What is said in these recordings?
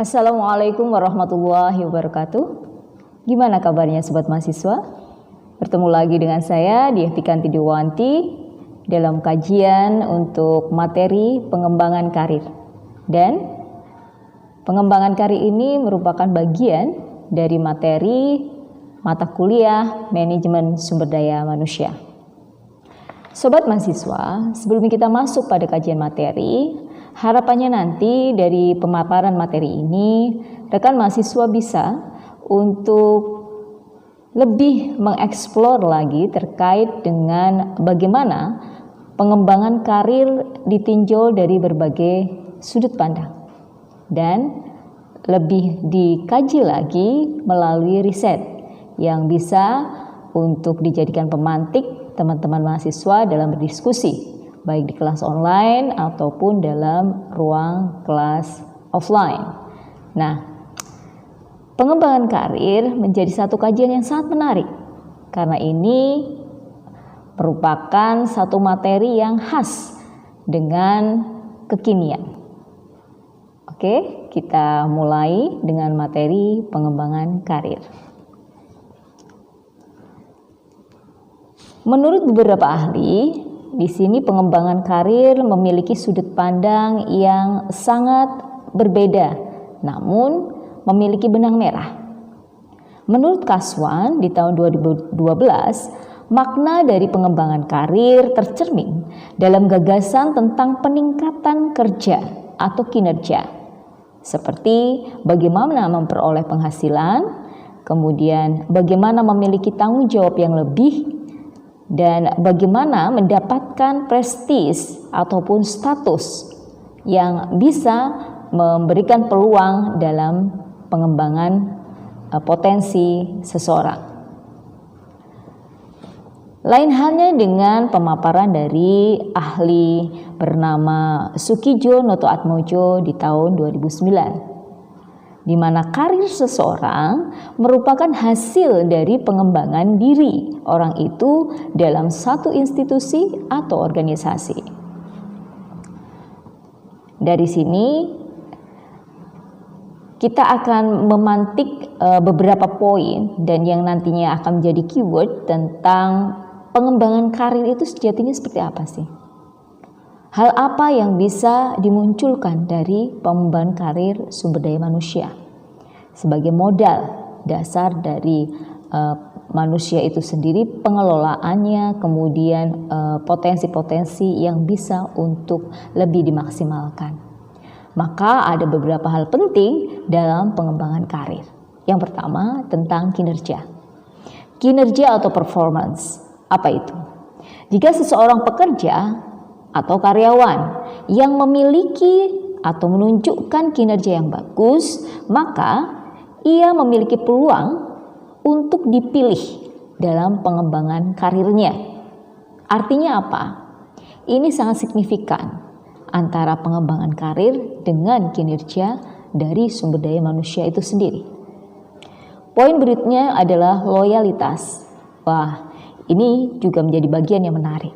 Assalamualaikum warahmatullahi wabarakatuh. Gimana kabarnya sobat mahasiswa? Bertemu lagi dengan saya Diah Pikanti Dewanti dalam kajian untuk materi pengembangan karir. Dan pengembangan karir ini merupakan bagian dari materi mata kuliah manajemen sumber daya manusia. Sobat mahasiswa, sebelum kita masuk pada kajian materi, harapannya nanti dari pemaparan materi ini, rekan mahasiswa bisa untuk lebih mengeksplor lagi terkait dengan bagaimana pengembangan karir ditinjau dari berbagai sudut pandang dan lebih dikaji lagi melalui riset yang bisa untuk dijadikan pemantik teman-teman mahasiswa dalam berdiskusi, baik di kelas online ataupun dalam ruang kelas offline. Nah, pengembangan karir menjadi satu kajian yang sangat menarik karena ini merupakan satu materi yang khas dengan kekinian. Oke, kita mulai dengan materi pengembangan karir. Menurut beberapa ahli, di sini pengembangan karir memiliki sudut pandang yang sangat berbeda, namun memiliki benang merah. Menurut Kaswan di tahun 2012, makna dari pengembangan karir tercermin dalam gagasan tentang peningkatan kerja atau kinerja, seperti bagaimana memperoleh penghasilan, kemudian bagaimana memiliki tanggung jawab yang lebih, dan bagaimana mendapatkan prestis ataupun status yang bisa memberikan peluang dalam pengembangan potensi seseorang. Lain halnya dengan pemaparan dari ahli bernama Sukijo Notoatmojo di tahun 2009. Di mana karir seseorang merupakan hasil dari pengembangan diri orang itu dalam satu institusi atau organisasi. Dari sini kita akan memantik beberapa poin dan yang nantinya akan menjadi keyword tentang pengembangan karir itu sejatinya seperti apa sih? Hal apa yang bisa dimunculkan dari pengembangan karir sumber daya manusia sebagai modal dasar dari manusia itu sendiri, pengelolaannya, kemudian potensi-potensi yang bisa untuk lebih dimaksimalkan. Maka ada beberapa hal penting dalam pengembangan karir. Yang pertama tentang kinerja. Kinerja atau performance, apa itu? Jika seseorang pekerja atau karyawan yang memiliki atau menunjukkan kinerja yang bagus, maka ia memiliki peluang untuk dipilih dalam pengembangan karirnya. Artinya apa? Ini sangat signifikan antara pengembangan karir dengan kinerja dari sumber daya manusia itu sendiri. Poin berikutnya adalah loyalitas. Wah, ini juga menjadi bagian yang menarik.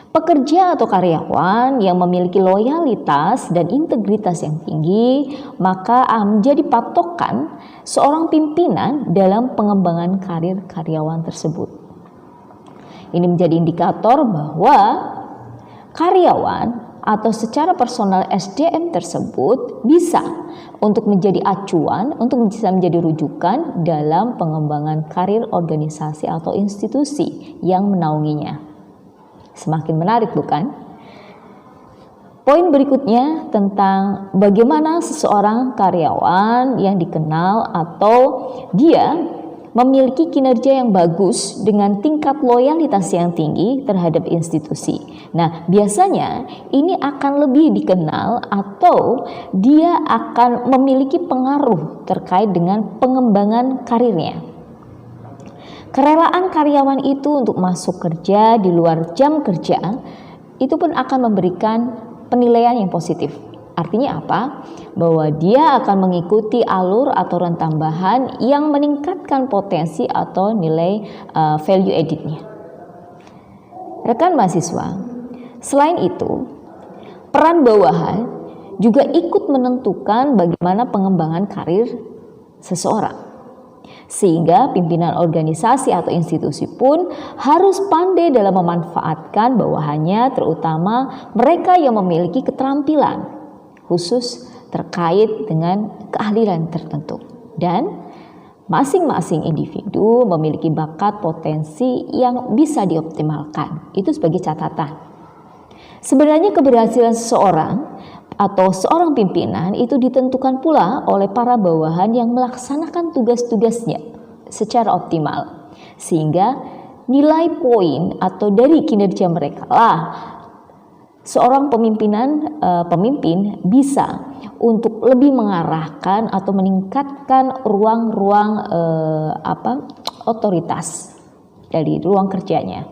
Pekerja atau karyawan yang memiliki loyalitas dan integritas yang tinggi, maka menjadi patokan seorang pimpinan dalam pengembangan karir karyawan tersebut. Ini menjadi indikator bahwa karyawan atau secara personal SDM tersebut bisa untuk menjadi acuan, untuk bisa menjadi rujukan dalam pengembangan karir organisasi atau institusi yang menaunginya. Semakin menarik, bukan? Poin berikutnya tentang bagaimana seseorang karyawan yang dikenal atau dia memiliki kinerja yang bagus dengan tingkat loyalitas yang tinggi terhadap institusi. Nah, biasanya ini akan lebih dikenal atau dia akan memiliki pengaruh terkait dengan pengembangan karirnya. Kerelaan karyawan itu untuk masuk kerja di luar jam kerja itu pun akan memberikan penilaian yang positif. Artinya apa? Bahwa dia akan mengikuti alur aturan tambahan yang meningkatkan potensi atau nilai value added-nya. Rekan mahasiswa, selain itu, peran bawahan juga ikut menentukan bagaimana pengembangan karir seseorang. Sehingga pimpinan organisasi atau institusi pun harus pandai dalam memanfaatkan bawahannya, terutama mereka yang memiliki keterampilan khusus terkait dengan keahlian tertentu. Dan masing-masing individu memiliki bakat potensi yang bisa dioptimalkan. Itu sebagai catatan. Sebenarnya keberhasilan seseorang atau seorang pimpinan itu ditentukan pula oleh para bawahan yang melaksanakan tugas-tugasnya secara optimal. Sehingga nilai poin atau dari kinerja mereka lah seorang pemimpin bisa untuk lebih mengarahkan atau meningkatkan ruang-ruang otoritas dari ruang kerjanya.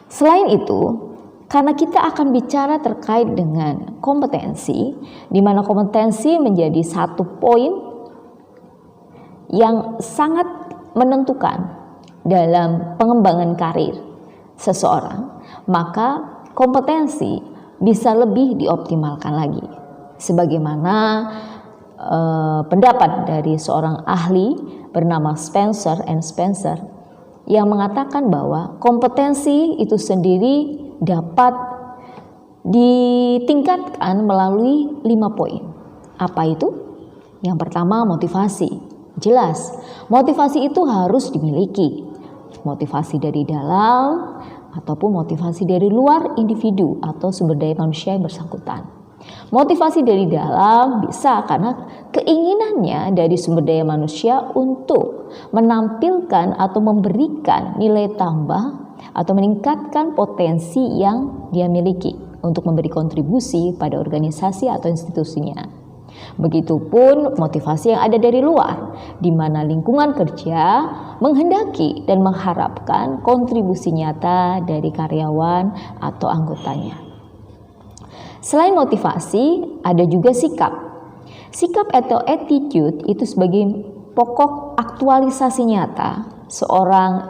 Selain itu, karena kita akan bicara terkait dengan kompetensi, di mana kompetensi menjadi satu poin yang sangat menentukan dalam pengembangan karir seseorang, maka kompetensi bisa lebih dioptimalkan lagi. Sebagaimana pendapat dari seorang ahli bernama Spencer yang mengatakan bahwa kompetensi itu sendiri dapat ditingkatkan melalui 5 poin. Apa itu? Yang pertama, motivasi. Jelas, motivasi itu harus dimiliki. Motivasi dari dalam ataupun motivasi dari luar individu atau sumber daya manusia yang bersangkutan. Motivasi dari dalam bisa karena keinginannya dari sumber daya manusia untuk menampilkan atau memberikan nilai tambah atau meningkatkan potensi yang dia miliki untuk memberi kontribusi pada organisasi atau institusinya. Begitupun motivasi yang ada dari luar, di mana lingkungan kerja menghendaki dan mengharapkan kontribusi nyata dari karyawan atau anggotanya. Selain motivasi, ada juga sikap. Sikap atau attitude itu sebagai pokok aktualisasi nyata seorang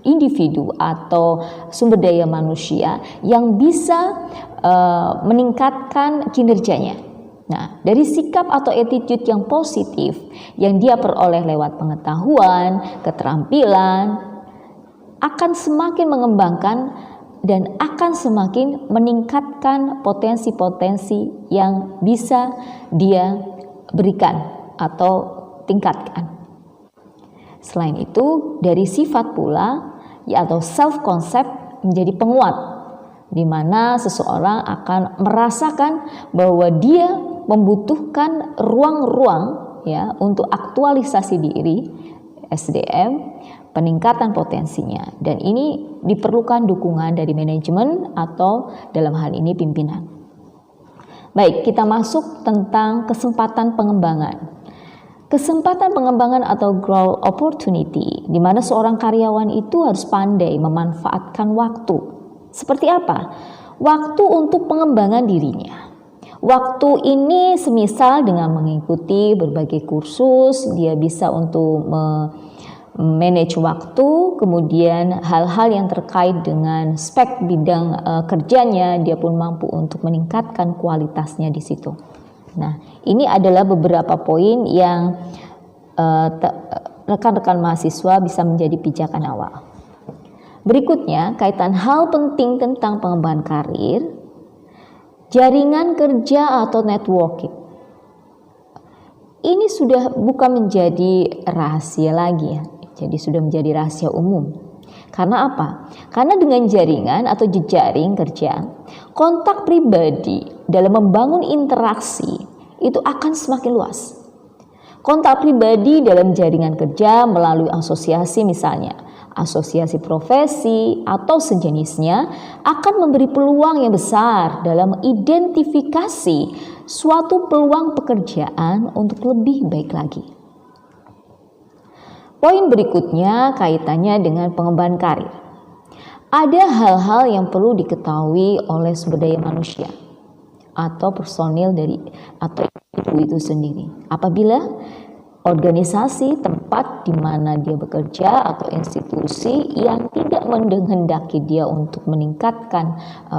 individu atau sumber daya manusia yang bisa meningkatkan kinerjanya. Nah, dari sikap atau attitude yang positif yang dia peroleh lewat pengetahuan, keterampilan, akan semakin mengembangkan dan akan semakin meningkatkan potensi-potensi yang bisa dia berikan atau tingkatkan. Selain itu, dari sifat pula atau self concept menjadi penguat, di mana seseorang akan merasakan bahwa dia membutuhkan ruang-ruang ya untuk aktualisasi diri, SDM, peningkatan potensinya, dan ini diperlukan dukungan dari manajemen atau dalam hal ini pimpinan. Baik, kita masuk tentang kesempatan pengembangan. Kesempatan pengembangan atau growth opportunity, di mana seorang karyawan itu harus pandai memanfaatkan waktu. Seperti apa? Waktu untuk pengembangan dirinya. Waktu ini semisal dengan mengikuti berbagai kursus, dia bisa untuk manage waktu, kemudian hal-hal yang terkait dengan spek bidang kerjanya, dia pun mampu untuk meningkatkan kualitasnya di situ. Nah, ini adalah beberapa poin yang rekan-rekan mahasiswa bisa menjadi pijakan awal. Berikutnya, kaitan hal penting tentang pengembangan karir, jaringan kerja atau networking. Ini sudah bukan menjadi rahasia lagi ya. Jadi sudah menjadi rahasia umum. Karena apa? Karena dengan jaringan atau jejaring kerja, kontak pribadi dalam membangun interaksi itu akan semakin luas. Kontak pribadi dalam jaringan kerja melalui asosiasi misalnya, asosiasi profesi atau sejenisnya akan memberi peluang yang besar dalam identifikasi suatu peluang pekerjaan untuk lebih baik lagi. Poin berikutnya kaitannya dengan pengembangan karir. Ada hal-hal yang perlu diketahui oleh sumber daya manusia atau personil dari atau individu itu sendiri. Apabila organisasi tempat di mana dia bekerja atau institusi yang tidak menghendaki dia untuk meningkatkan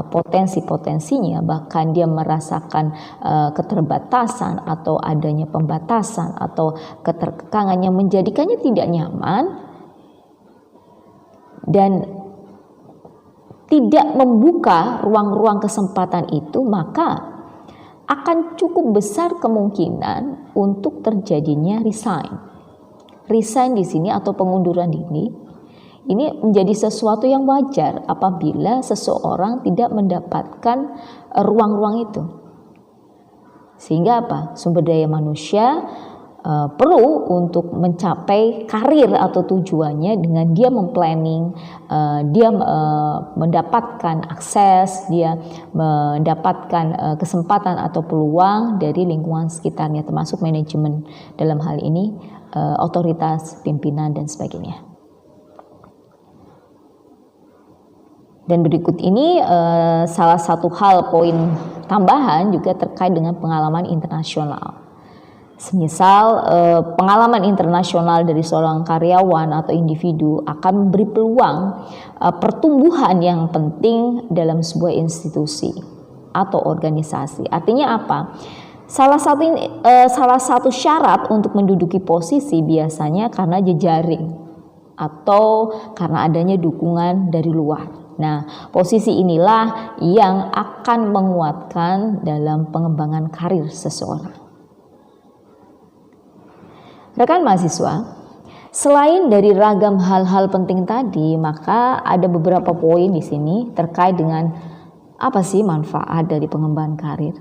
potensi-potensinya, bahkan dia merasakan keterbatasan atau adanya pembatasan atau keterkekangan yang menjadikannya tidak nyaman dan tidak membuka ruang-ruang kesempatan itu, maka akan cukup besar kemungkinan untuk terjadinya resign. Resign di sini atau pengunduran diri ini menjadi sesuatu yang wajar apabila seseorang tidak mendapatkan ruang-ruang itu. Sehingga apa? Sumber daya manusia perlu untuk mencapai karir atau tujuannya dengan dia memplanning, dia mendapatkan akses, dia mendapatkan kesempatan atau peluang dari lingkungan sekitarnya, termasuk manajemen dalam hal ini otoritas, pimpinan dan sebagainya. Dan berikut ini salah satu hal poin tambahan juga terkait dengan pengalaman internasional. Semisal pengalaman internasional dari seorang karyawan atau individu akan memberi peluang pertumbuhan yang penting dalam sebuah institusi atau organisasi. Artinya apa? Salah satu syarat untuk menduduki posisi biasanya karena jejaring atau karena adanya dukungan dari luar. Nah, posisi inilah yang akan menguatkan dalam pengembangan karir seseorang. Rekan mahasiswa, selain dari ragam hal-hal penting tadi, maka ada beberapa poin di sini terkait dengan apa sih manfaat dari pengembangan karir.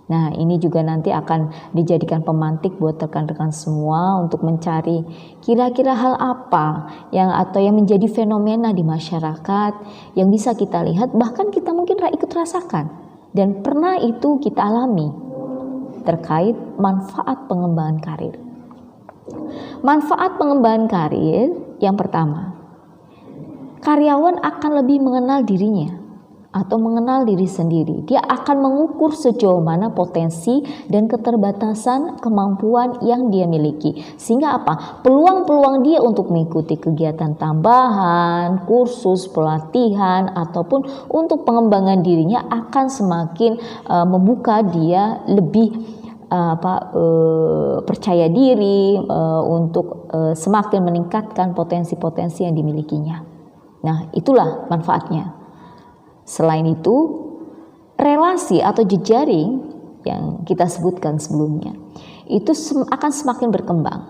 Nah, ini juga nanti akan dijadikan pemantik buat rekan-rekan semua untuk mencari kira-kira hal apa yang menjadi fenomena di masyarakat yang bisa kita lihat, bahkan kita mungkin ikut rasakan dan pernah itu kita alami terkait manfaat pengembangan karir. Manfaat pengembangan karir yang pertama, karyawan akan lebih mengenal dirinya atau mengenal diri sendiri. Dia akan mengukur sejauh mana potensi dan keterbatasan kemampuan yang dia miliki. Sehingga apa? Peluang-peluang dia untuk mengikuti kegiatan tambahan, kursus, pelatihan, ataupun untuk pengembangan dirinya akan semakin membuka dia lebih percaya diri untuk semakin meningkatkan potensi-potensi yang dimilikinya. Nah, itulah manfaatnya. Selain itu, relasi atau jejaring yang kita sebutkan sebelumnya itu akan semakin berkembang.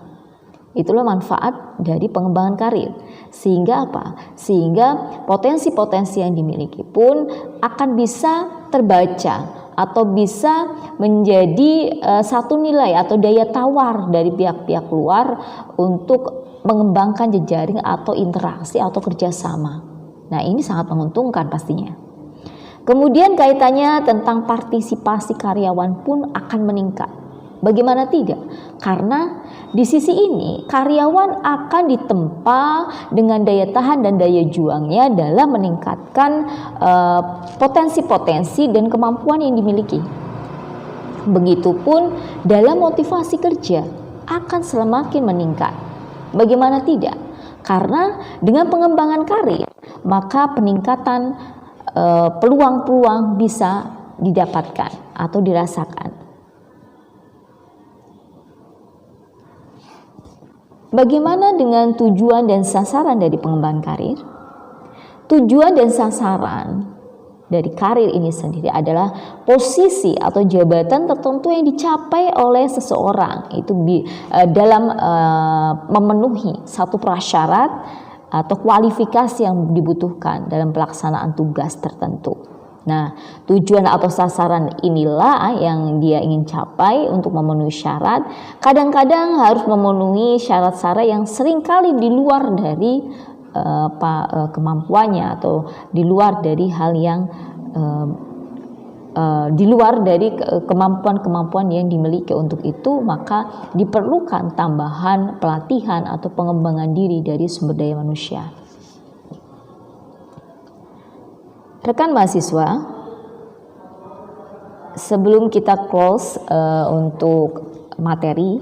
Itulah manfaat dari pengembangan karir. Sehingga apa? Sehingga potensi-potensi yang dimiliki pun akan bisa terbaca atau bisa menjadi satu nilai atau daya tawar dari pihak-pihak luar untuk mengembangkan jejaring atau interaksi atau kerjasama. Nah, ini sangat menguntungkan pastinya. Kemudian kaitannya tentang partisipasi karyawan pun akan meningkat. Bagaimana tidak? Karena di sisi ini karyawan akan ditempa dengan daya tahan dan daya juangnya dalam meningkatkan potensi-potensi dan kemampuan yang dimiliki. Begitupun dalam motivasi kerja akan semakin meningkat. Bagaimana tidak? Karena dengan pengembangan karir, maka peningkatan peluang-peluang bisa didapatkan atau dirasakan. Bagaimana dengan tujuan dan sasaran dari pengembangan karir? Tujuan dan sasaran dari karir ini sendiri adalah posisi atau jabatan tertentu yang dicapai oleh seseorang itu dalam memenuhi satu prasyarat atau kualifikasi yang dibutuhkan dalam pelaksanaan tugas tertentu. Nah, tujuan atau sasaran inilah yang dia ingin capai untuk memenuhi syarat. Kadang-kadang harus memenuhi syarat-syarat yang seringkali di luar dari kemampuannya atau di luar dari hal yang di luar dari kemampuan-kemampuan yang dimiliki. Untuk itu maka diperlukan tambahan pelatihan atau pengembangan diri dari sumber daya manusia. Rekan mahasiswa, sebelum kita close untuk materi,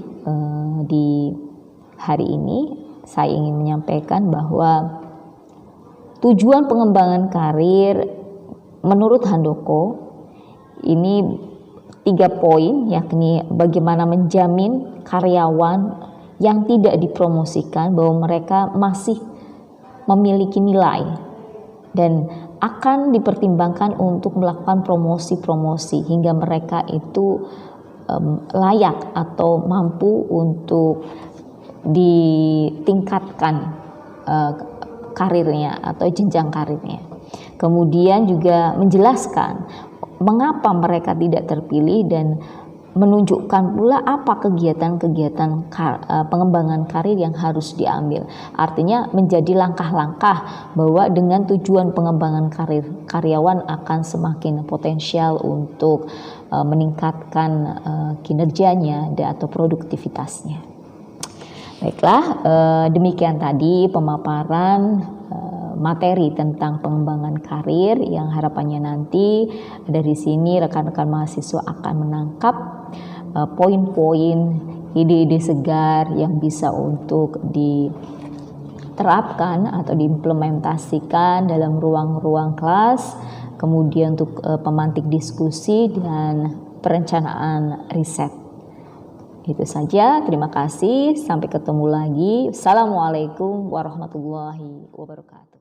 di hari ini saya ingin menyampaikan bahwa tujuan pengembangan karir menurut Handoko ini 3 poin, yakni bagaimana menjamin karyawan yang tidak dipromosikan bahwa mereka masih memiliki nilai dan akan dipertimbangkan untuk melakukan promosi-promosi hingga mereka itu layak atau mampu untuk ditingkatkan karirnya atau jenjang karirnya. Kemudian juga menjelaskan mengapa mereka tidak terpilih dan menunjukkan pula apa kegiatan-kegiatan pengembangan karir yang harus diambil. Artinya menjadi langkah-langkah bahwa dengan tujuan pengembangan karir, karyawan akan semakin potensial untuk meningkatkan kinerjanya atau produktivitasnya. Baiklah, demikian tadi pemaparan materi tentang pengembangan karir yang harapannya nanti dari sini rekan-rekan mahasiswa akan menangkap poin-poin, ide-ide segar yang bisa untuk diterapkan atau diimplementasikan dalam ruang-ruang kelas, kemudian untuk pemantik diskusi dan perencanaan riset. Itu saja, terima kasih, sampai ketemu lagi. Assalamualaikum warahmatullahi wabarakatuh.